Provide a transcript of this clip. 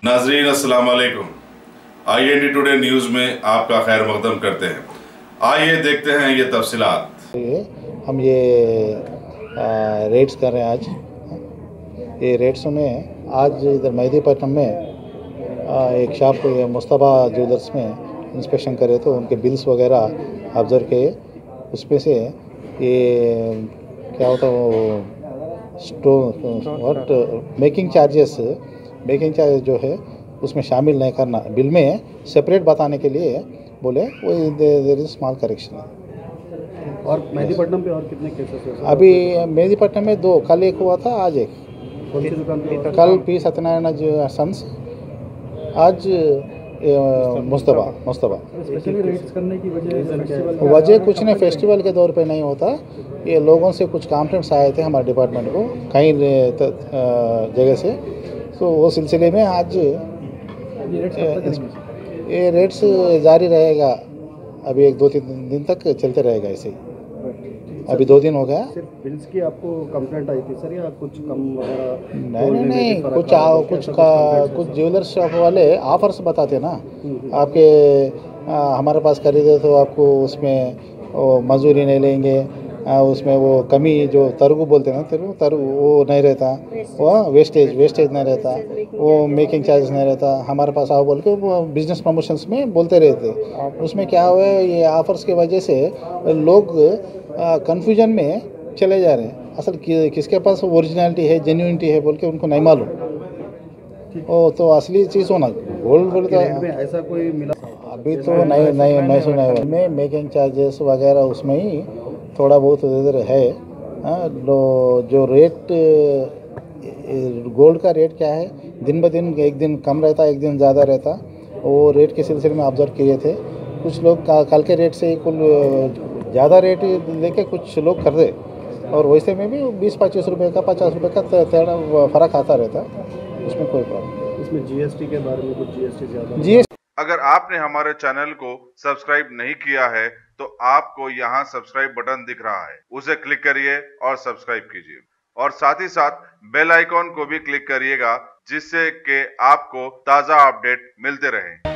नाजरीन अस्सलाम वालेकुम। IND टुडे न्यूज़ में आपका खैर मकदम करते हैं। आइए देखते हैं ये तफसीलात। हम ये रेड्स कर रहे हैं आज। ये रेड्स में आज इधर मेहदीपट्टनम में एक शॉप मुस्तफ़ा ज्वेलर्स में इंस्पेक्शन करे तो उनके बिल्स वगैरह ऑब्जर्व किए। उसमें से ये क्या होता है वो मेकिंग चार्जेस जो है उसमें शामिल नहीं करना, बिल में सेपरेट बताने के लिए बोले वो देयर इज स्मॉल करेक्शन। और मेहदीपट्टनम पे और कितने केसेस हुए? अभी मेहदीपट्टनम में 2, कल एक हुआ था, आज एक। कौन सी दुकान पे? कल पी सत्यनारायण जो सन्स, आज मुस्तफ़ा। स्पेशली रेड्स करने की वजह कुछ नहीं, फेस्टिवल के दौर पे नहीं होता। ये लोगों से कुछ कंप्लेंट्स आए थे हमारे डिपार्टमेंट को कई जगह से, तो वो सिलसिले में आज ये रेट्स जारी रहेगा। अभी 1-2-3 दिन तक चलते रहेगा ऐसे ही। अभी 2 दिन हो गया। सिर्फ बिल्स की आपको कंप्लेंट आई थी सर, या कुछ कम वगैरह? नहीं, कुछ ज्वेलर शॉप वाले ऑफर्स बताते ना आपके, हमारे पास खरीदे तो आपको उसमें मजदूरी नहीं लेंगे, उसमें वो कमी जो तरगु बोलते हैं ना, तरगु वो नहीं रहता, वो वेस्टेज नहीं रहता, वो मेकिंग चार्जेस नहीं रहता। हमारे पास आओ बोल के वो बिजनेस प्रमोशंस में बोलते रहते। उसमें क्या हुआ है, ये ऑफर्स की वजह से लोग कन्फ्यूजन में चले जा रहे हैं। असल किसके पास ओरिजिनलिटी है, जेन्युइनिटी है बोल के उनको नहीं मालूम। ओ तो असली चीज़ होना गोल्ड बोलता है। ऐसा कोई मिला अभी तो नहीं सुना है। में मेकिंग चार्जेस वगैरह उसमें ही थोड़ा बहुत इधर है। जो रेट गोल्ड का रेट क्या है, दिन ब दिन एक दिन कम रहता, एक दिन ज़्यादा रहता। वो रेट के सिलसिले में ऑब्जर्व किए थे। कुछ लोग कल के रेट से कुल ज़्यादा रेट लेके कुछ लोग खरीदे, और वैसे में भी 20-25 रुपये का 50 रुपये का फ़र्क आता रहता। उसमें कोई प्रॉब्लम। इसमें GST के बारे में कुछ GST ज़्यादा? GST अगर आपने हमारे चैनल को सब्सक्राइब नहीं किया है तो आपको यहाँ सब्सक्राइब बटन दिख रहा है, उसे क्लिक करिए और सब्सक्राइब कीजिए, और साथ ही साथ बेल आइकॉन को भी क्लिक करिएगा, जिससे कि आपको ताज़ा अपडेट मिलते रहें।